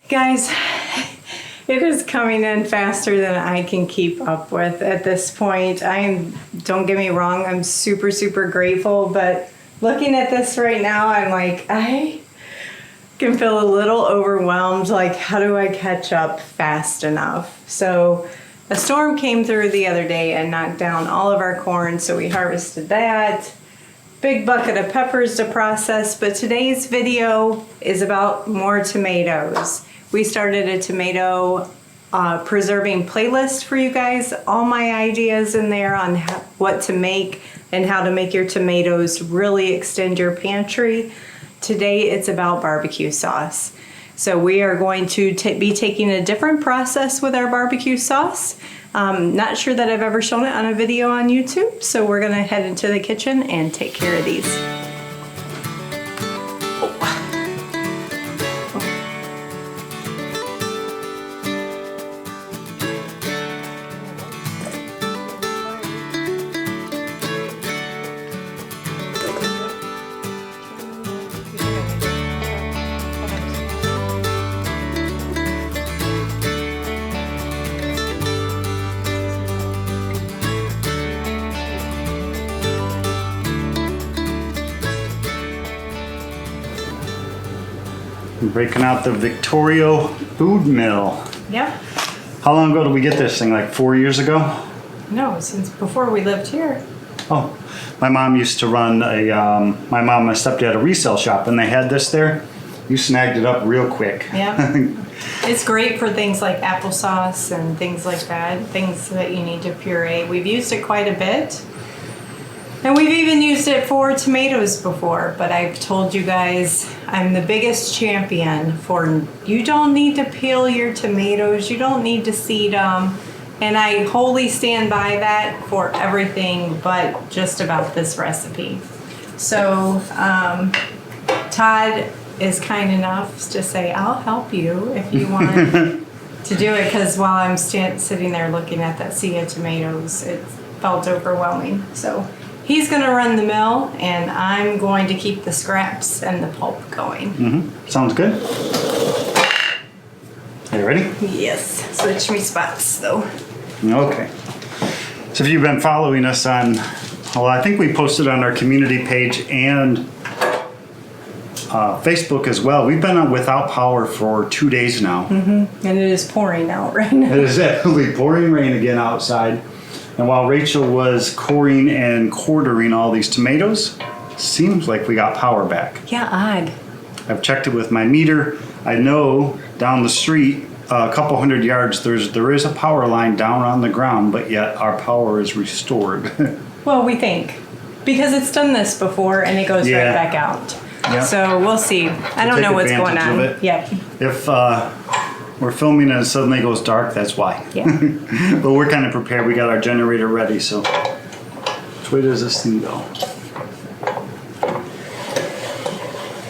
Guys, it is coming in faster than I can keep up with at this point. Don't get me wrong, I'm super, super grateful, but looking at this right now, I'm like, I can feel a little overwhelmed. Like, how do I catch up fast enough? So a storm came through the other day and knocked down all of our corn, so we harvested that. Big bucket of peppers to process, but today's video is about more tomatoes. We started a tomato preserving playlist for you guys. All my ideas in there on what to make and how to make your tomatoes really extend your pantry. Today it's about barbecue sauce. So we are going to be taking a different process with our barbecue sauce. Not sure that I've ever shown it on a video on YouTube, so we're gonna head into the kitchen and take care of these. Breaking out the Victoria food mill. Yep. How long ago did we get this thing? Like 4 years ago? No, since before we lived here. Oh, my mom used to run my mom and my stepdad had a resale shop, and they had this there. You snagged it up real quick. Yeah. It's great for things like applesauce and things like that, things that you need to puree. We've used it quite a bit. And we've even used it for tomatoes before, but I've told you guys I'm the biggest champion for you don't need to peel your tomatoes, you don't need to seed them, and I wholly stand by that for everything but just about this recipe. So Todd is kind enough to say, I'll help you if you want to do it, because while I'm sitting there looking at that sea of tomatoes, it felt overwhelming. So he's going to run the mill, and I'm going to keep the scraps and the pulp going. Mm-hmm. Sounds good. Are you ready? Yes. Switch me spots, though. Okay. So if you've been following us on, well, I think we posted on our community page and Facebook as well. We've been without power for 2 days now. Mm-hmm. And it is pouring out right now. It is absolutely pouring rain again outside. And while Rachel was coring and quartering all these tomatoes, seems like we got power back. Yeah, odd. I've checked it with my meter. I know down the street, a couple hundred yards, there is a power line down on the ground, but yet our power is restored. Well, we think. Because it's done this before, and it goes right back out. Yep. So we'll see. I don't know what's going on. Yep. If we're filming and it suddenly goes dark, that's why. Yeah. But we're kind of prepared. We got our generator ready, so which way does this thing go?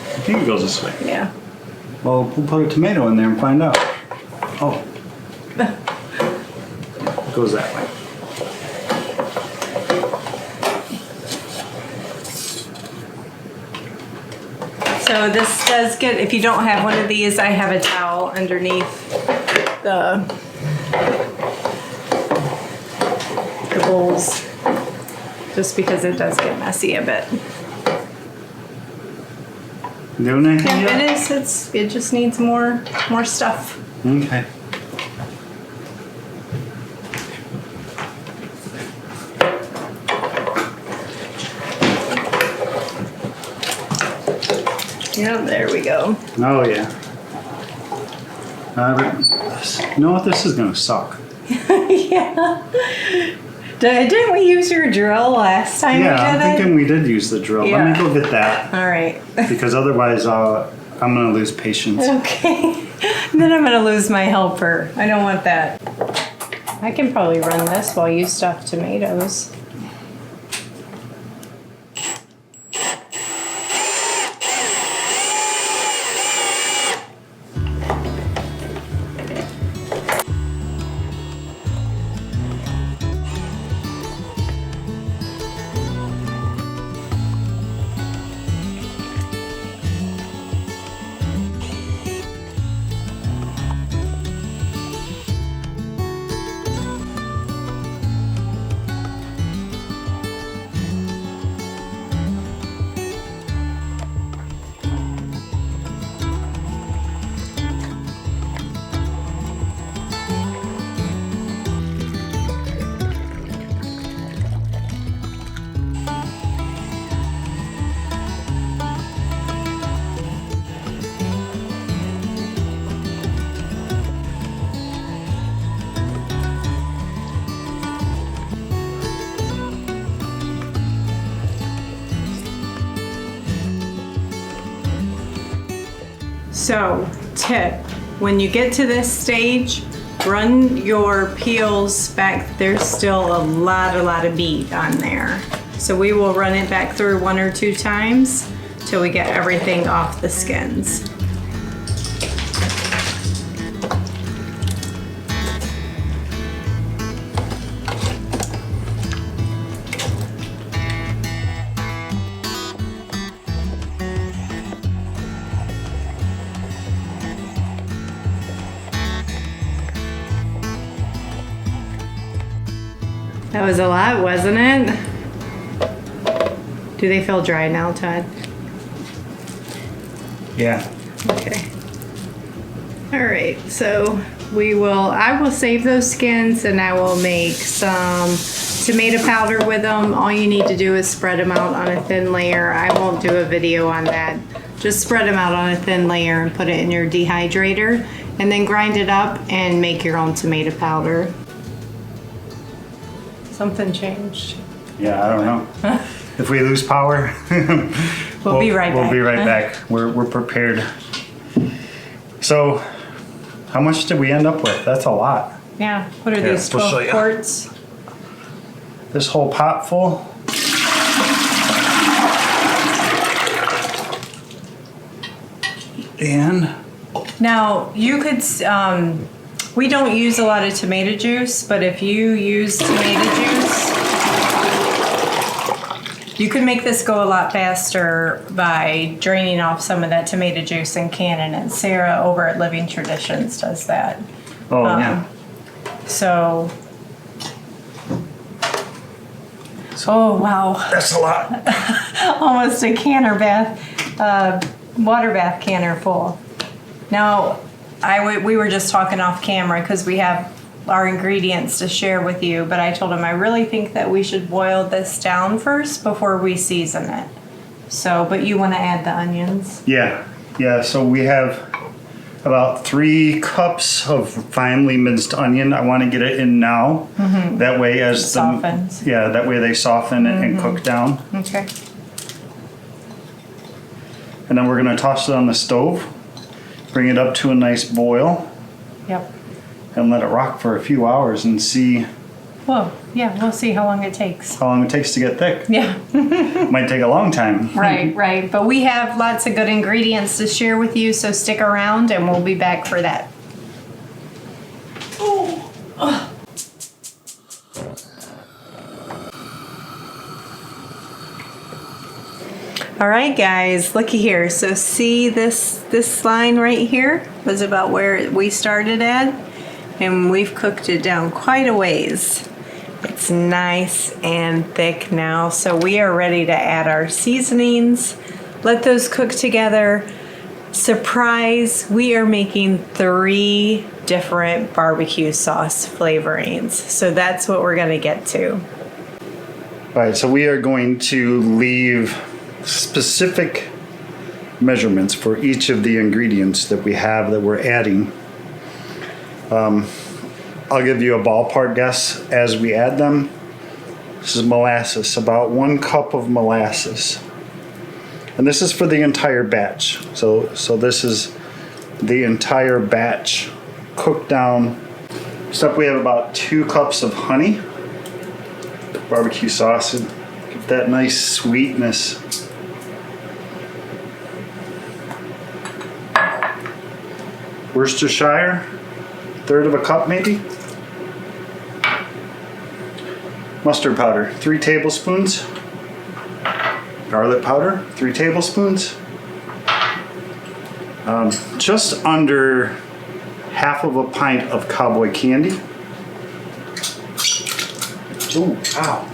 I think it goes this way. Yeah. Well, we'll put a tomato in there and find out. Oh. It goes that way. So this does get, if you don't have one of these, I have a towel underneath the bowls, just because it does get messy a bit. Doing anything yet? It is. It just needs more stuff. Okay. Yeah, there we go. Oh yeah. You know what? This is gonna suck. Yeah. Didn't we use your drill last time we did it? Yeah, I'm thinking we did use the drill. Yeah. Let me go get that. All right. Because otherwise I'm gonna lose patience. Okay. Then I'm gonna lose my helper. I don't want that. I can probably run this while you stuff tomatoes. So, tip, when you get to this stage, run your peels back. There's still a lot of beet on there. So we will run it back through 1 or 2 times till we get everything off the skins. That was a lot, wasn't it? Do they feel dry now, Todd? Yeah. Okay. All right, so I will save those skins and I will make some tomato powder with them. All you need to do is spread them out on a thin layer. I won't do a video on that. Just spread them out on a thin layer and put it in your dehydrator and then grind it up and make your own tomato powder. Something changed. Yeah, I don't know. If we lose power, we'll be right back. We'll be right back. We're prepared. So, how much did we end up with? That's a lot. Yeah. What are these, 12 quarts? This whole pot full. And now you could, we don't use a lot of tomato juice, but if you use tomato juice, you could make this go a lot faster by draining off some of that tomato juice and canning it. Sarah over at Living Traditions does that. Oh, yeah. So, oh wow. That's a lot. Almost a canner bath, water bath canner full. Now, we were just talking off camera because we have our ingredients to share with you, but I told him I really think that we should boil this down first before we season it. So, but you want to add the onions? Yeah, so we have about 3 cups of finely minced onion. I want to get it in now. Mm-hmm. That way as it softens. That way they soften and cook down. Okay. And then we're going to toss it on the stove. Bring it up to a nice boil. Yep. And let it rock for a few hours and see. Well, yeah, we'll see how long it takes. How long it takes to get thick. Yeah. Might take a long time. Right. But we have lots of good ingredients to share with you, so stick around and we'll be back for that. All right, guys, looky here. So see this line right here was about where we started at, and we've cooked it down quite a ways. It's nice and thick now, so we are ready to add our seasonings. Let those cook together. Surprise, we are making 3 different barbecue sauce flavorings. So that's what we're gonna get to. All right, so we are going to leave specific measurements for each of the ingredients that we have that we're adding. I'll give you a ballpark guess as we add them. This is molasses, about 1 cup of molasses. And this is for the entire batch. So this is the entire batch cooked down. Next up we have about 2 cups of honey. Barbecue sauce and give that nice sweetness. Worcestershire, 1/3 of a cup maybe. Mustard powder, 3 tablespoons. Garlic powder, 3 tablespoons. Just under 1/2 of a pint of cowboy candy. Ooh, ow.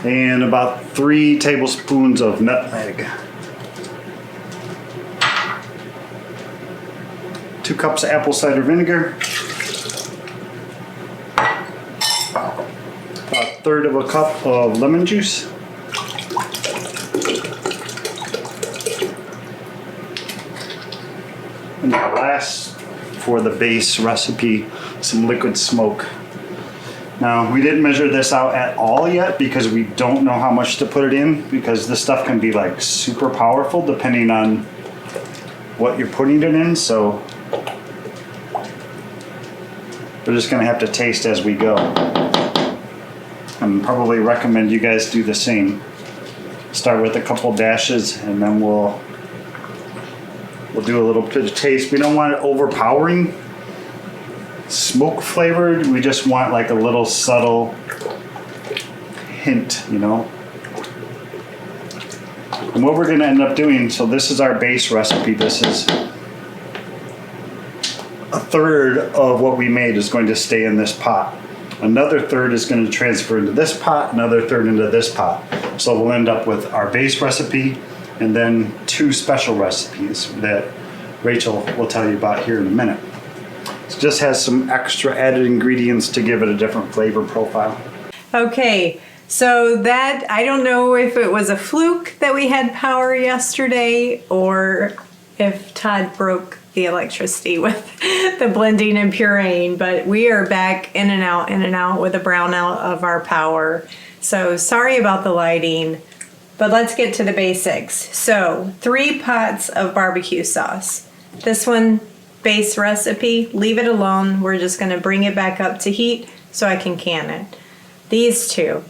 And about 3 tablespoons of nutmeg. 2 cups of apple cider vinegar. About 1/3 of a cup of lemon juice. And the last, for the base recipe, some liquid smoke. Now, we didn't measure this out at all yet because we don't know how much to put it in, because this stuff can be like super powerful depending on what you're putting it in. So we're just gonna have to taste as we go. And probably recommend you guys do the same. Start with a couple dashes and then we'll do a little bit of taste. We don't want it overpowering smoke flavored. We just want like a little subtle hint, you know. And what we're gonna end up doing, so this is our base recipe. This is a third of what we made is going to stay in this pot. Another third is going to transfer into this pot, another third into this pot. So we'll end up with our base recipe and then 2 special recipes that Rachel will tell you about here in a minute. It just has some extra added ingredients to give it a different flavor profile. Okay, so that, I don't know if it was a fluke that we had power yesterday or if Todd broke the electricity with the blending and pureeing, but we are back in and out with a brownout of our power. So sorry about the lighting, but let's get to the basics. So 3 pots of barbecue sauce. This one, base recipe, leave it alone. We're just gonna bring it back up to heat so I can can it. These 2.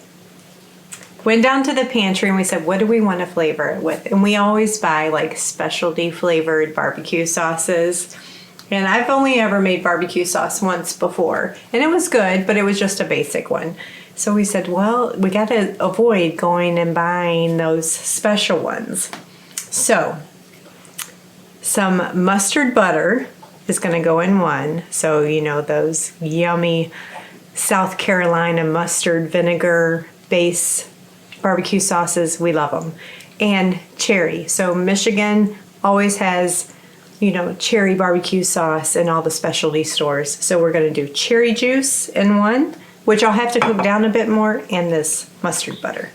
Went down to the pantry and we said, what do we want to flavor it with? And we always buy like specialty flavored barbecue sauces. And I've only ever made barbecue sauce once before. And it was good, but it was just a basic one. So we said, well, we got to avoid going and buying those special ones. So some mustard butter is going to go in one. So, you know, those yummy South Carolina mustard vinegar base barbecue sauces, we love them. And cherry. So Michigan always has, you know, cherry barbecue sauce in all the specialty stores. So we're going to do cherry juice in one, which I'll have to cook down a bit more, and this mustard butter.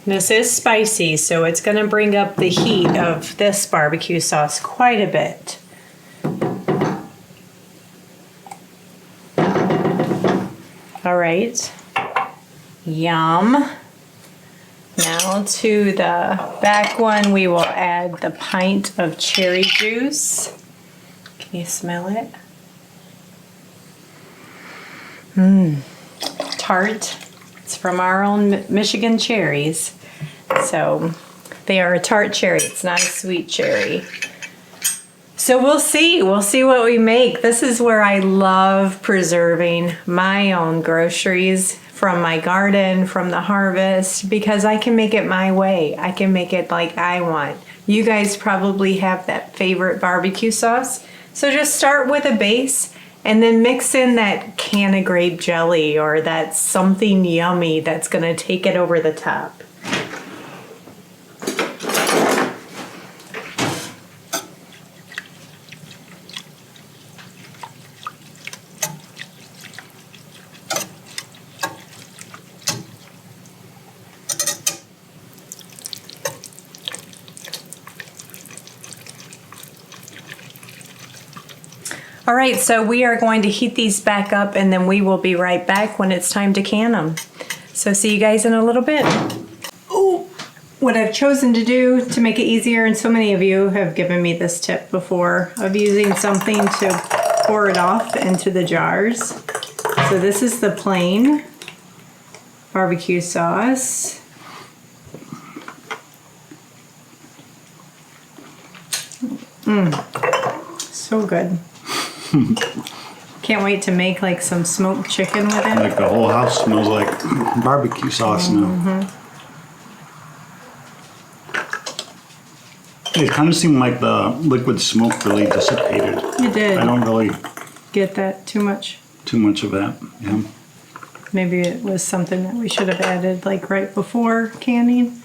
This is spicy, so it's going to bring up the heat of this barbecue sauce quite a bit. All right. Yum. Now to the back one, we will add the pint of cherry juice. Can you smell it? Tart. It's from our own Michigan cherries. So they are a tart cherry. It's not a sweet cherry. So we'll see what we make. This is where I love preserving my own groceries from my garden, from the harvest, because I can make it my way. I can make it like I want. You guys probably have that favorite barbecue sauce. So just start with a base and then mix in that can of grape jelly or that something yummy that's gonna take it over the top. All right, so we are going to heat these back up and then we will be right back when it's time to can them. So see you guys in a little bit. Oh, what I've chosen to do to make it easier, and so many of you have given me this tip before, of using something to pour it off into the jars. So this is the plain barbecue sauce. So good. Can't wait to make like some smoked chicken with it. Like the whole house smells like barbecue sauce now. It kind of seemed like the liquid smoke really dissipated. It did. I don't really get that too much. Too much of that, yeah. Maybe it was something that we should have added like right before canning.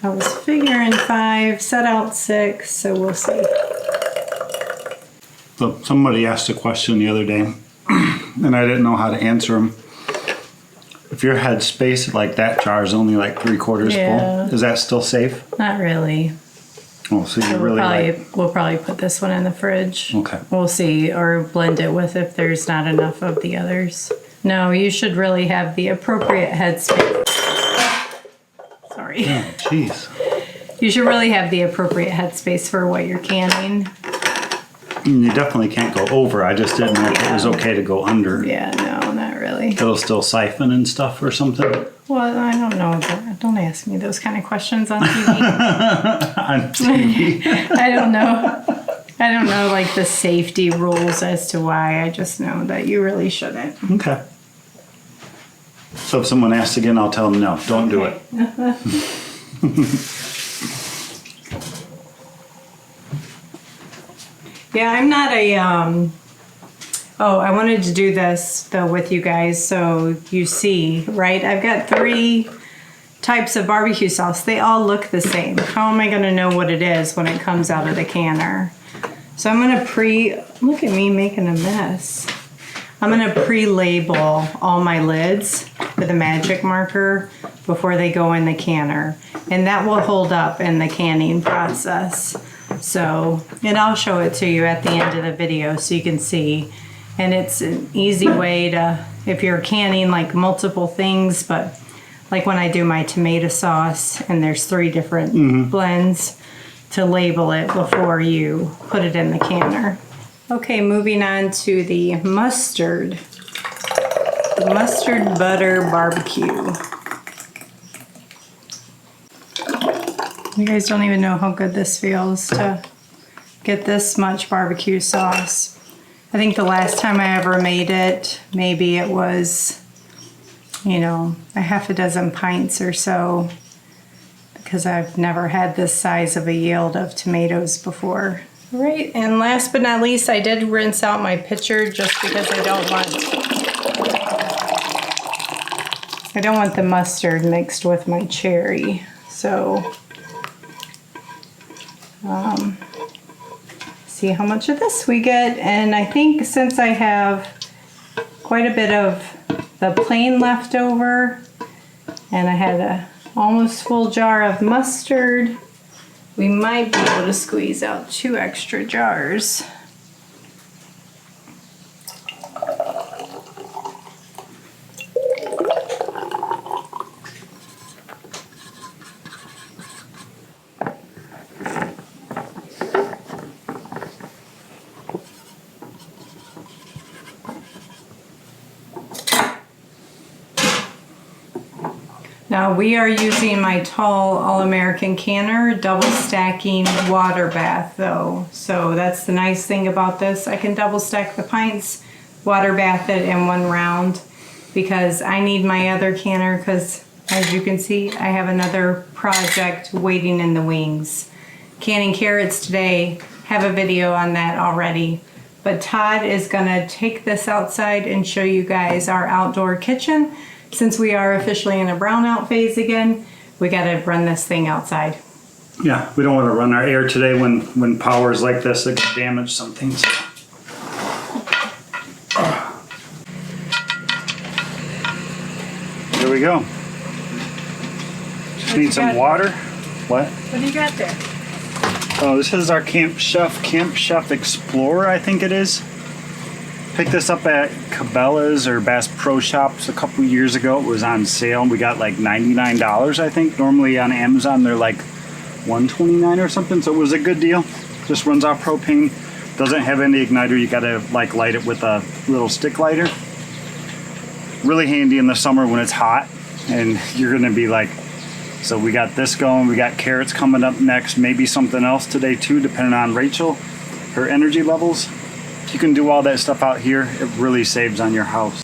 I was figuring 5 I've set out 6, so we'll see. So somebody asked a question the other day, and I didn't know how to answer them. If your head space, like that jar is only like 3/4 Yeah. full, is that still safe? Not really. Oh, so you really like... We'll probably put this one in the fridge. Okay. We'll see, or blend it with if there's not enough of the others. No, you should really have the appropriate headspace. Sorry. Oh, jeez. You should really have the appropriate headspace for what you're canning. You definitely can't go over. I just didn't know if it was okay to go under. Yeah, no, not really. It'll still siphon and stuff or something? Well, I don't know. Don't ask me those kind of questions on TV. On TV? I don't know. I don't know, like, the safety rules as to why. I just know that you really shouldn't. Okay. So if someone asks again, I'll tell them no, don't do it. Yeah, I'm not a, oh, I wanted to do this, though, with you guys, so you see, right? I've got 3 types of barbecue sauce. They all look the same. How am I going to know what it is when it comes out of the canner? So I'm going to look at me making a mess. I'm going to pre-label all my lids with a magic marker before they go in the canner. And that will hold up in the canning process. So, and I'll show it to you at the end of the video so you can see. And it's an easy way to, if you're canning like multiple things, but like when I do my tomato sauce and there's 3 different blends, to label it before you put it in the canner. Okay, moving on to the mustard. The mustard butter barbecue. You guys don't even know how good this feels to get this much barbecue sauce. I think the last time I ever made it, maybe it was, you know, a half a dozen pints or so, because I've never had this size of a yield of tomatoes before. Right, and last but not least, I did rinse out my pitcher just because I don't want the mustard mixed with my cherry. So, see how much of this we get. And I think since I have quite a bit of the plain left over, and I had a almost full jar of mustard, we might be able to squeeze out 2 extra jars. Now we are using my tall All-American canner, double stacking water bath though. So that's the nice thing about this. I can double stack the pints, water bath it in 1 round, because I need my other canner, because as you can see, I have another project waiting in the wings. Canning carrots today, have a video on that already. But Todd is gonna take this outside and show you guys our outdoor kitchen. Since we are officially in a brownout phase again, we gotta run this thing outside. Yeah, we don't want to run our air today when power's like this, it could damage some things. There we go. Just need some water. What? What do you got there? Oh, this is our Camp Chef Explorer, I think it is. Picked this up at Cabela's or Bass Pro Shops a couple years ago. It was on sale and we got like $99, I think. Normally on Amazon they're like $129 or something, so it was a good deal. Just runs off propane, doesn't have any igniter. You gotta like light it with a little stick lighter. Really handy in the summer when it's hot and you're gonna be like, so we got this going, we got carrots coming up next, maybe something else today too, depending on Rachel, her energy levels. If you can do all that stuff out here, it really saves on your house.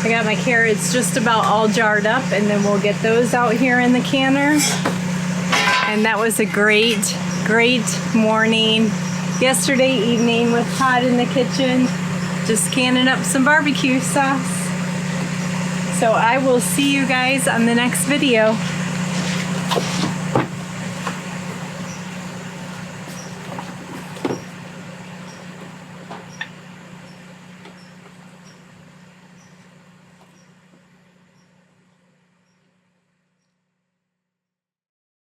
I got my carrots just about all jarred up, and then we'll get those out here in the canner. And that was a great morning yesterday evening with Todd in the kitchen. just canning up some barbecue sauce. So I will see you guys on the next video.